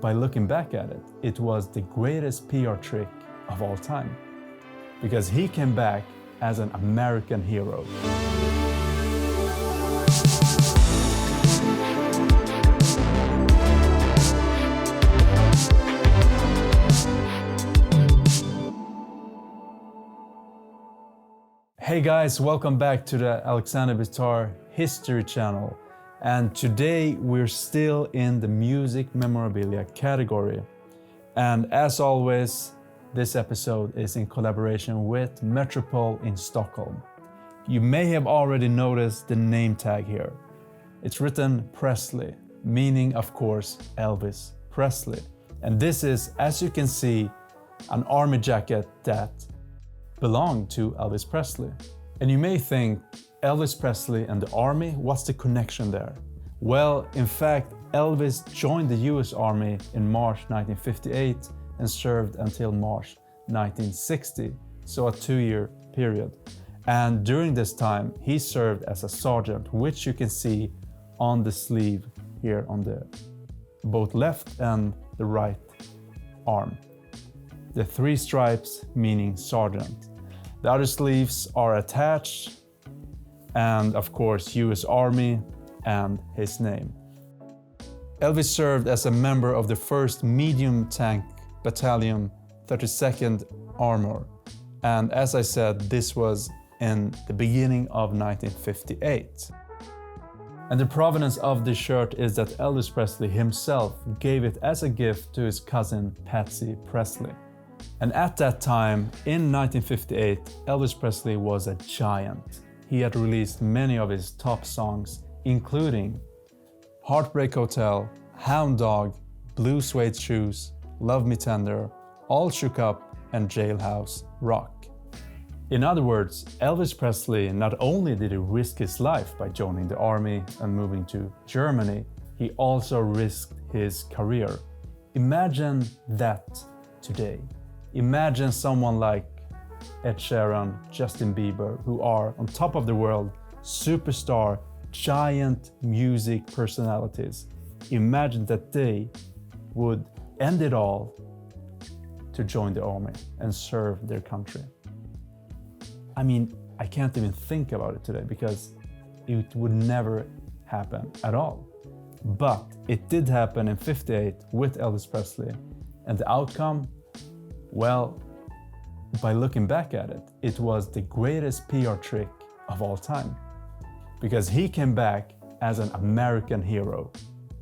by looking back at it, it was the greatest PR trick of all time. Because he came back as an American hero. Hey guys, welcome back to the Alexander Bitar History channel. And today we're still in the music memorabilia category. And as always, this episode is in collaboration with Metropol in Stockholm. You may have already noticed the name tag here. It's written Presley, meaning of course Elvis Presley. And this is, as you can see, an army jacket that belonged to Elvis Presley. And you may think, Elvis Presley and the army, what's the connection there? Well, in fact, Elvis joined the US Army in March 1958 and served until March 1960, so a 2-year period. And during this time, he served as a sergeant, which you can see on the sleeve here on the both left and the right arm. The 3 stripes meaning sergeant. The other sleeves are attached, and of course US Army and his name. Elvis served as a member of the 1st Medium Tank Battalion, 32nd Armor, and as I said, this was in the beginning of 1958. And the provenance of this shirt is that Elvis Presley himself gave it as a gift to his cousin Patsy Presley. And at that time, in 1958, Elvis Presley was a giant. He had released many of his top songs, including Heartbreak Hotel, Hound Dog, Blue Suede Shoes, Love Me Tender, All Shook Up, and Jailhouse Rock. In other words, Elvis Presley not only did he risk his life by joining the army and moving to Germany, he also risked his career. Imagine that today. Imagine someone like Ed Sheeran, Justin Bieber, who are on top of the world, superstar, giant music personalities. Imagine that they would end it all to join the army and serve their country. I mean, I can't even think about it today because it would never happen at all. But it did happen in '58 with Elvis Presley, and the outcome, well, by looking back at it, it was the greatest PR trick of all time. Because he came back as an American hero.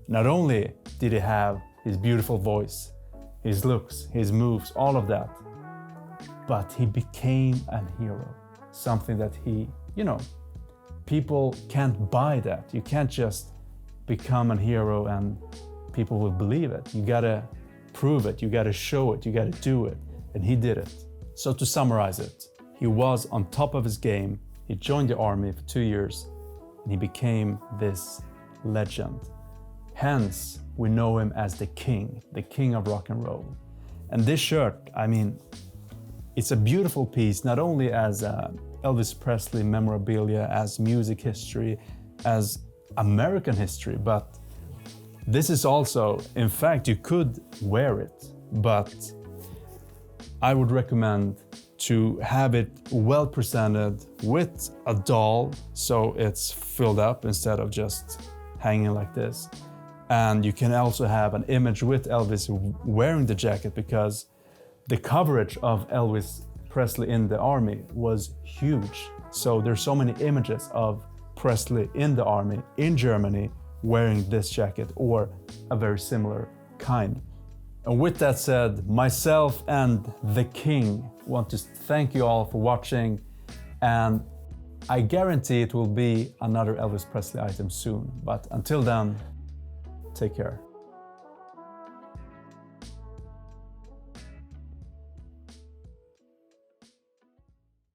Not only did he have his beautiful voice, his looks, his moves, all of that, but he became a hero. Something that he, people can't buy that. You can't just become a hero and people will believe it. You gotta prove it, you gotta show it, you gotta do it. And he did it. So to summarize it, he was on top of his game. He joined the army for 2 years and he became this legend. Hence, we know him as the king of rock and roll. And this shirt, I mean, it's a beautiful piece, not only as Elvis Presley memorabilia, as music history, as American history, but this is also, in fact, you could wear it, but I would recommend to have it well presented with a doll, so it's filled up instead of just hanging like this. And you can also have an image with Elvis wearing the jacket, because the coverage of Elvis Presley in the army was huge. So there's so many images of Presley in the army in Germany wearing this jacket or a very similar kind. And with that said, myself and the king want to thank you all for watching, and I guarantee it will be another Elvis Presley item soon. But until then, take care.